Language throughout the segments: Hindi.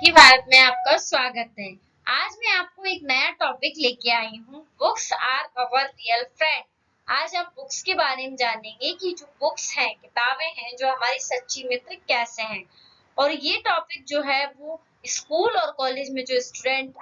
तकनीकी भारत में आपका स्वागत है। आज मैं आपको एक नया टॉपिक लेके आई हूँ, books are our real friend. आज हम बुक्स के बारे में जानेंगे कि जो बुक्स हैं, किताबें हैं, जो हमारी सच्ची मित्र कैसे हैं। और ये टॉपिक जो है वो स्कूल और कॉलेज में जो स्टूडेंट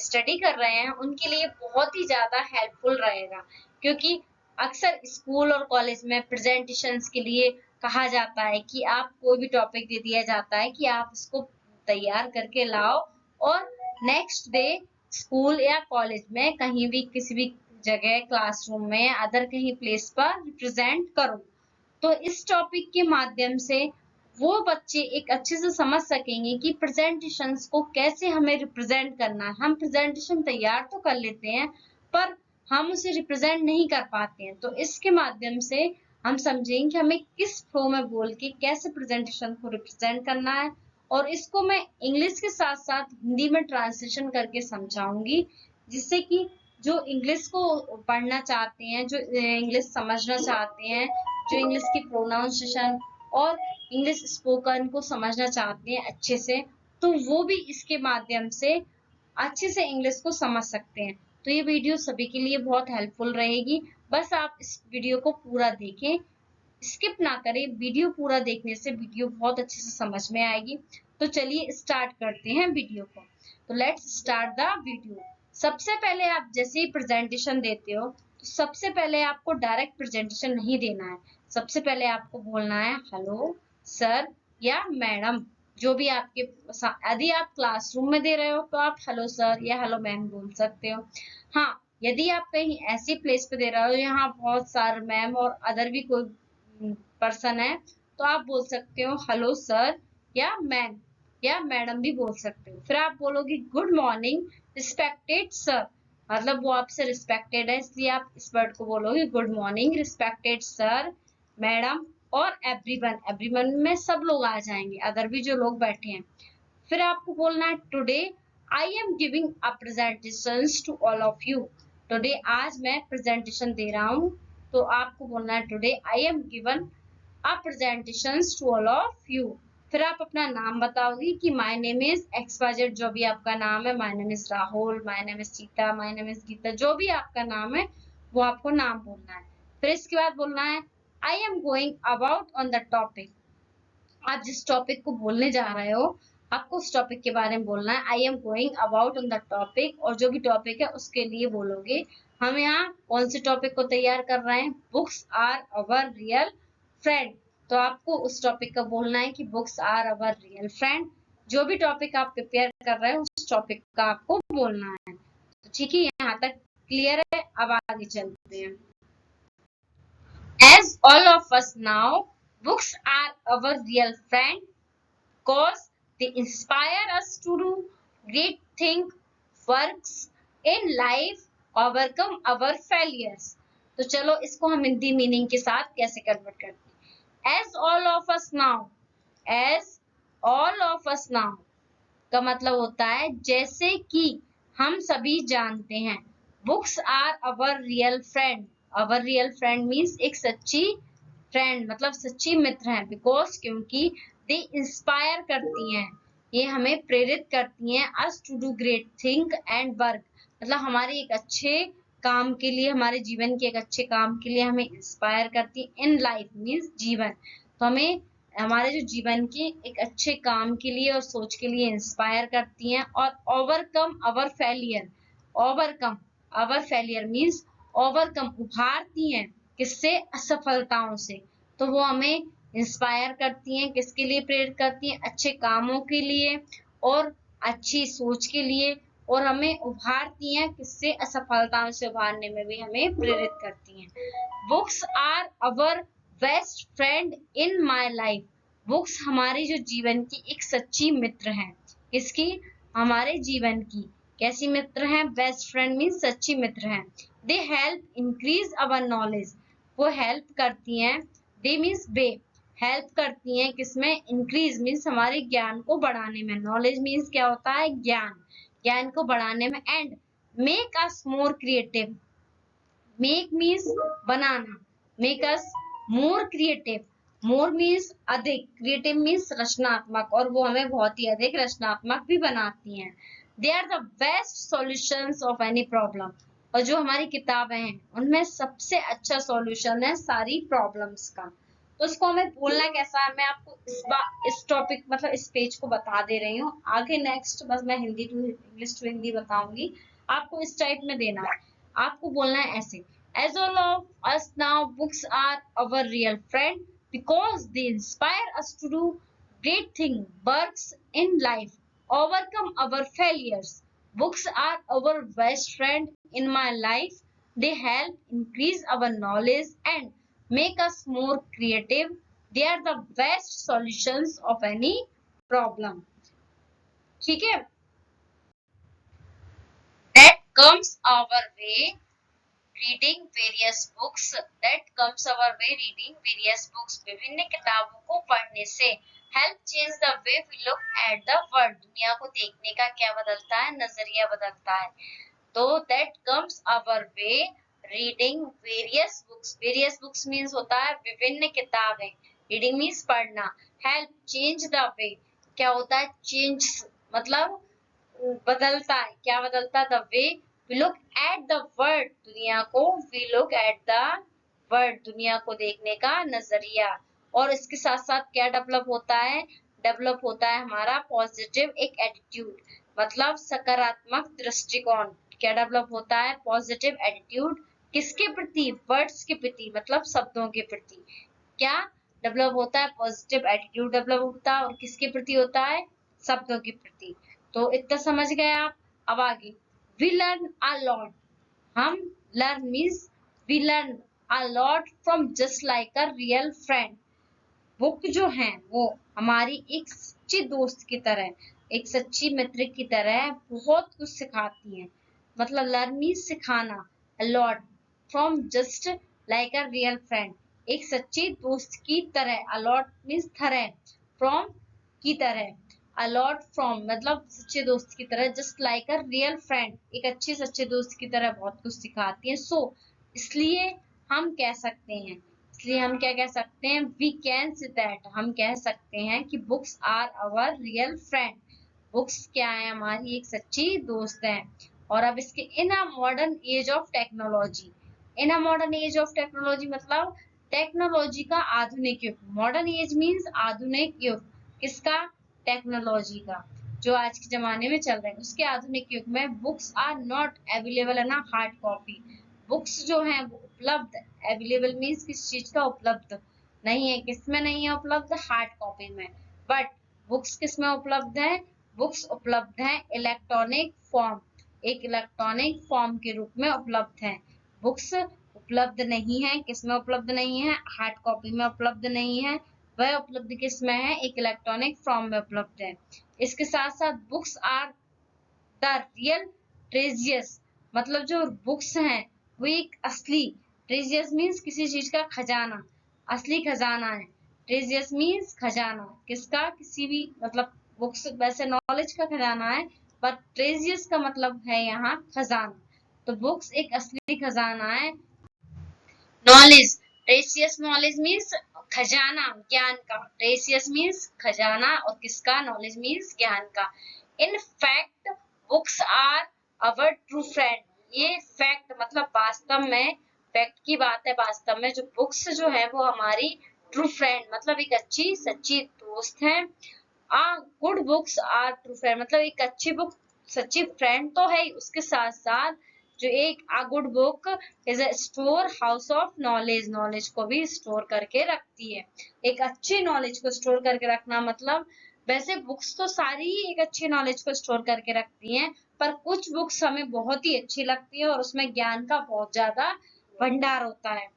स्टडी कर रहे हैं उनके लिए बहुत ही ज्यादा हेल्पफुल रहेगा, क्योंकि अक्सर स्कूल और कॉलेज में प्रेजेंटेशंस के लिए कहा जाता है कि आप कोई भी टॉपिक दे दिया जाता है कि आप उसको तैयार करके लाओ और नेक्स्ट डे स्कूल या कॉलेज में कहीं भी किसी भी जगह क्लासरूम में या अदर कहीं प्लेस पर रिप्रेजेंट करो। तो इस टॉपिक के माध्यम से वो बच्चे एक अच्छे से समझ सकेंगे कि प्रेजेंटेशंस को कैसे हमें रिप्रेजेंट करना है। हम प्रेजेंटेशन तैयार तो कर लेते हैं पर हम उसे रिप्रेजेंट नहीं कर पाते हैं। तो इसके माध्यम से हम समझेंगे कि हमें किस फ्लो में बोल के कैसे प्रेजेंटेशन को रिप्रेजेंट करना है। और इसको मैं इंग्लिश के साथ साथ हिंदी में ट्रांसलेशन करके समझाऊंगी, जिससे कि जो इंग्लिश को पढ़ना चाहते हैं, जो इंग्लिश समझना चाहते हैं, जो इंग्लिश की प्रोनाउंसिएशन और इंग्लिश स्पोकन को समझना चाहते हैं अच्छे से, तो वो भी इसके माध्यम से अच्छे से इंग्लिश को समझ सकते हैं। तो ये वीडियो सभी के लिए बहुत हेल्पफुल रहेगी। बस आप इस वीडियो को पूरा देखें, स्किप ना करें। वीडियो पूरा देखने से वीडियो बहुत अच्छे से समझ में आएगी। तो चलिए स्टार्ट करते हैं वीडियो को। तो लेट्स स्टार्ट द वीडियो। सबसे पहले आप जैसे ही प्रेजेंटेशन देते हो तो सबसे पहले आपको डायरेक्ट प्रेजेंटेशन नहीं देना है। सबसे पहले आपको बोलना है हेलो सर या मैडम, जो भी आपके यदि आप क्लासरूम में दे रहे हो तो आप हेलो सर या हेलो मैम बोल सकते हो। हाँ, यदि आप कहीं ऐसी प्लेस पे दे रहे हो यहाँ बहुत सारे मैम और अदर भी कोई पर्सन है तो आप बोल सकते हो हेलो सर या मैम या मैडम भी बोल सकते हो। फिर आप बोलोगे गुड मॉर्निंग रिस्पेक्टेड सर, मतलब वो आपसे रिस्पेक्टेड है इसलिए आप इस वर्ड को बोलोगे good morning respected sir madam और एवरीवन। एवरीवन में सब लोग आ जाएंगे, अदर भी जो लोग बैठे हैं। फिर आपको बोलना है today I am giving a presentation to all of you. Today आज मैं प्रेजेंटेशन दे रहा हूँ, तो आपको बोलना है today I am given a presentation to all of you. फिर आप अपना नाम बताओगी कि माय नेम इज एक्सवाइजेड, जो भी आपका नाम है। My name is Rahul, my name is Sita, my name is Geeta, जो भी आपका नाम है वो आपको नाम बोलना है। फिर इसके बाद बोलना है I am going about on the topic. आप जिस टॉपिक को बोलने जा रहे हो आपको उस टॉपिक के बारे में बोलना है। I am going about on the topic, और जो भी टॉपिक है उसके लिए बोलोगे। हम यहाँ कौन से टॉपिक को तैयार कर रहे हैं? Books are our real friend. तो आपको उस टॉपिक का बोलना है कि books are our real friend. जो भी टॉपिक आप प्रिपेयर कर रहे हो उस टॉपिक का आपको बोलना है। तो ठीक है, यहाँ तक क्लियर है। अब आगे चलते हैं। As all of us know, books are our real friend because they inspire us to do great things, works in life, overcome our failures. तो चलो इसको हम हिंदी मीनिंग के साथ कैसे कन्वर्ट करते हैं। As all of us know, as all of us know का मतलब होता है जैसे कि हम सभी जानते हैं। Books are our real friend. Our real friend means एक सच्ची फ्रेंड, मतलब सच्ची मित्र है। बिकॉज क्योंकि दे इंस्पायर करती हैं, ये हमें प्रेरित करती हैं us to do great thing and work, मतलब हमारे एक अच्छे काम के लिए, हमारे जीवन के एक अच्छे काम के लिए हमें इंस्पायर करती है। इन लाइफ मीन्स जीवन, तो हमें हमारे जो जीवन के एक अच्छे काम के लिए और सोच के लिए इंस्पायर करती हैं। और ओवरकम अवर फेलियर, ओवरकम अवर फेलियर मीन्स ओवरकम, उभारती हैं किससे? असफलताओं से। तो वो हमें इंस्पायर करती हैं, किसके लिए प्रेरित करती हैं? अच्छे कामों के लिए और अच्छी सोच के लिए। और हमें उभारती हैं किससे? असफलताओं से उभारने में भी हमें प्रेरित करती हैं। Books are our best friend in my life. Books हमारे जो जीवन की एक सच्ची मित्र हैं। किसकी? हमारे जीवन की। कैसी मित्र हैं? बेस्ट फ्रेंड मीन्स सच्ची मित्र हैं। They help increase our knowledge, वो हेल्प करती हैं। दे मीन्स वे, हेल्प करती हैं किसमें? इंक्रीज मीन्स हमारे ज्ञान को बढ़ाने में। नॉलेज मीन्स क्या होता है? ज्ञान, ज्ञान को बढ़ाने में। And make us more creative, make means banana, make us more creative, more means अधिक, क्रिएटिव मीन्स रचनात्मक, और वो हमें बहुत ही अधिक रचनात्मक भी बनाती हैं। They are the best solutions of any problem, और जो हमारी किताबें हैं उनमें सबसे अच्छा सॉल्यूशन है सारी प्रॉब्लम्स का। तो उसको हमें बोलना कैसा है, मैं आपको इस टॉपिक मतलब इस पेज को बता दे रही हूँ। आगे नेक्स्ट बस मैं Hindi to English to Hindi बताऊंगी, आपको इस टाइप में देना है। आपको बोलना है ऐसे, as all of us now, books are our real friend because they inspire us to do great things, works in life, overcome our failures. Books are our best friend in my life. They help increase our knowledge and make us more creative. They are the best solutions of any problem. ठीक है? That comes our way reading various books. That comes our way reading various books. विभिन्न किताबों को पढ़ने से help change the way we look at the world. दुनिया को देखने का क्या बदलता है, नजरिया बदलता है। तो that comes our way reading various books. Various books means होता है विभिन्न किताबें, reading means पढ़ना, help change the way, क्या होता है change मतलब बदलता है, क्या बदलता है, the way we look at the world, दुनिया को, we look at the world, दुनिया को देखने का नजरिया। और इसके साथ साथ क्या डेवलप होता है, डेवलप होता है हमारा पॉजिटिव एक एटीट्यूड, मतलब सकारात्मक दृष्टिकोण। क्या डेवलप होता है, पॉजिटिव एटीट्यूड, किसके प्रति, वर्ड्स के प्रति, मतलब शब्दों के प्रति। क्या डेवलप होता है, पॉजिटिव एटीट्यूड डेवलप होता है, और किसके प्रति होता है, शब्दों के प्रति। तो इतना समझ गए आप। अब आगे, वी लर्न अ लॉट, हम learn means we learn a lot from just like a real friend. Book जो है वो हमारी एक सच्ची दोस्त की तरह, एक सच्ची मित्र की तरह बहुत कुछ सिखाती है। मतलब लर्न मीन्स सिखाना, अ lot from just like a real friend, एक सच्ची दोस्त की तरह, अ लॉट मीन्स तरह, फ्रॉम की तरह, अलॉट फ्रॉम मतलब सच्चे दोस्त की तरह, just like a real friend, एक अच्छे सच्चे दोस्त की तरह बहुत कुछ सिखाती है। सो इसलिए हम कह सकते हैं, इसलिए हम क्या कह सकते हैं, वी कैन से दैट, हम कह सकते हैं कि books are our real friend, books क्या है, हमारी एक सच्ची दोस्त है। और अब इसके in a modern age of technology, in a modern age of technology मतलब टेक्नोलॉजी का आधुनिक युग, मॉडर्न एज मीन्स आधुनिक युग, किसका, टेक्नोलॉजी का, जो आज के जमाने में चल रहे हैं उसके आधुनिक युग में बुक्स आर नॉट अवेलेबल है ना हार्ड कॉपी, बुक्स जो हैं वो उपलब्ध, अवेलेबल मीन्स किस चीज का, उपलब्ध नहीं है, किसमें नहीं है उपलब्ध, हार्ड कॉपी में। बट बुक्स किसमें उपलब्ध है, बुक्स उपलब्ध है इलेक्ट्रॉनिक फॉर्म, एक इलेक्ट्रॉनिक फॉर्म के रूप में उपलब्ध है। बुक्स उपलब्ध नहीं है, किसमें उपलब्ध नहीं है, हार्ड कॉपी में उपलब्ध नहीं है, वह उपलब्ध किसमें है, एक इलेक्ट्रॉनिक फॉर्म में उपलब्ध है। इसके साथ साथ बुक्स आर द रियल ट्रेजियस, मतलब जो बुक्स हैं वो एक असली, ट्रेजियस मीन्स किसी चीज का खजाना, असली खजाना है। ट्रेजियस मीन्स खजाना, किसका, किसी भी मतलब बुक्स वैसे नॉलेज का खजाना है, पर ट्रेजियस का मतलब है यहाँ खजाना। तो बुक्स एक असली खजाना है। नॉलेज, प्रेशियस नॉलेज मीन्स खजाना, ज्ञान का, प्रेशियस मीन्स खजाना, और किसका, नॉलेज मीन्स ज्ञान का। In fact books are our true friend, ये फैक्ट मतलब वास्तव में, फैक्ट की बात है, वास्तव में जो बुक्स जो है वो हमारी ट्रू फ्रेंड मतलब एक अच्छी सच्ची दोस्त है। A good books are true friend मतलब एक अच्छी बुक सच्ची फ्रेंड तो है, उसके साथ साथ जो एक a good book is a store house of knowledge, knowledge को भी स्टोर करके रखती है। एक अच्छी नॉलेज को स्टोर करके रखना मतलब, वैसे बुक्स तो सारी ही एक अच्छी नॉलेज को स्टोर करके रखती हैं, पर कुछ बुक्स हमें बहुत ही अच्छी लगती है और उसमें ज्ञान का बहुत ज्यादा भंडार होता है।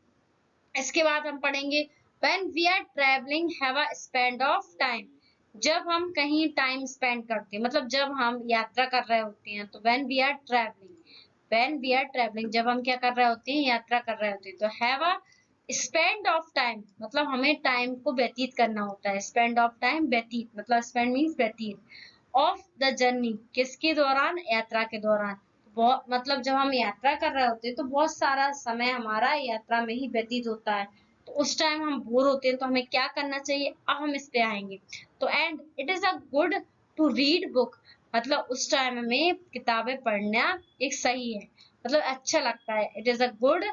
इसके बाद हम पढ़ेंगे when we are traveling have a spend of time, जब हम कहीं टाइम स्पेंड करते हैं मतलब जब हम यात्रा कर रहे होते हैं, तो when we are traveling, when we are traveling जब हम क्या कर रहे होते हैं, यात्रा कर रहे होते हैं, तो have a spend of time मतलब हमें टाइम को व्यतीत करना होता है, spend of time व्यतीत मतलब spend means व्यतीत, of the journey किसके दौरान, यात्रा के दौरान, बहुत मतलब जब हम यात्रा कर रहे होते हैं तो बहुत सारा समय हमारा यात्रा में ही व्यतीत होता है, तो तो उस टाइम हम बोर होते हैं तो हमें क्या करना चाहिए, अब हम इस पे आएंगे। तो and it is a good to read book, मतलब उस टाइम में किताबें पढ़ना एक सही है, मतलब अच्छा लगता है। It is a good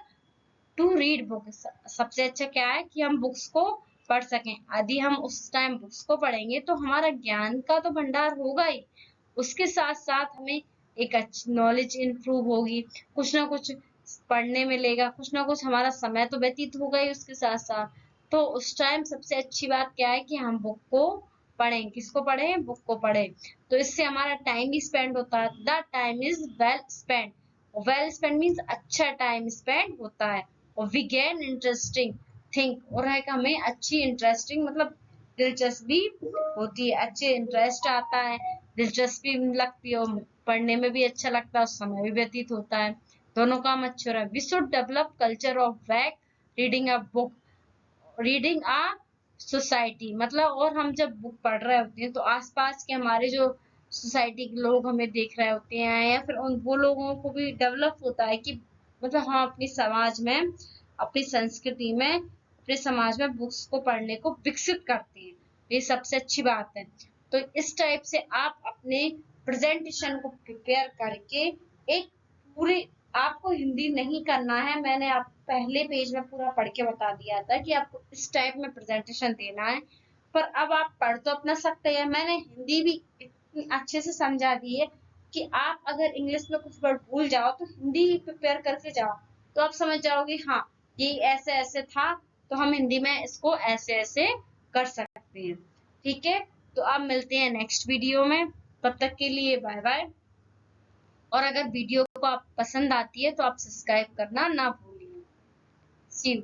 to read book, सबसे अच्छा क्या है कि हम बुक्स को पढ़ सकें। यदि हम उस टाइम बुक्स को पढ़ेंगे तो हमारा ज्ञान का तो भंडार होगा ही, उसके साथ साथ हमें एक अच्छी नॉलेज इंप्रूव होगी, कुछ ना कुछ पढ़ने मिलेगा, कुछ ना कुछ हमारा समय तो व्यतीत होगा ही उसके साथ साथ। तो उस टाइम सबसे अच्छी बात क्या है कि हम बुक को पढ़ें। किसको पढ़ें? बुक को पढ़ें। तो इससे हमारा टाइम भी स्पेंड होता है, the time is well spend. Well spend means अच्छा टाइम स्पेंड होता है। और वी गेन इंटरेस्टिंग थिंक, और है कि हमें अच्छी इंटरेस्टिंग मतलब दिलचस्पी होती है, अच्छे इंटरेस्ट आता है, दिलचस्पी लगती है, और पढ़ने में भी अच्छा लगता है और समय भी व्यतीत होता है, दोनों काम अच्छे हो रहा है। We should develop culture of back reading a book, reading a society, मतलब और हम जब बुक पढ़ रहे होते हैं तो आसपास के हमारे जो सोसाइटी के लोग हमें देख रहे होते हैं, या फिर उन वो लोगों को भी डेवलप होता है कि मतलब हम अपनी समाज में, अपनी संस्कृति में, अपने समाज में बुक्स को पढ़ने को विकसित करते हैं। ये सबसे अच्छी बात है। तो इस टाइप से आप अपने प्रेजेंटेशन को प्रिपेयर करके एक पूरे, आपको हिंदी नहीं करना है, मैंने आप पहले पेज में पूरा पढ़ के बता दिया था कि आपको इस टाइप में प्रेजेंटेशन देना है। पर अब आप पढ़ तो अपना सकते हैं, मैंने हिंदी भी इतनी अच्छे से समझा दी है कि आप अगर इंग्लिश में कुछ वर्ड भूल जाओ तो हिंदी ही प्रिपेयर करके जाओ, तो आप समझ जाओगे हाँ ये ऐसे ऐसे था, तो हम हिंदी में इसको ऐसे ऐसे कर सकते हैं। ठीक है, तो अब मिलते हैं नेक्स्ट वीडियो में, तब तक के लिए बाय बाय। और अगर वीडियो को आप पसंद आती है तो आप सब्सक्राइब करना ना भूलिए। सी यू।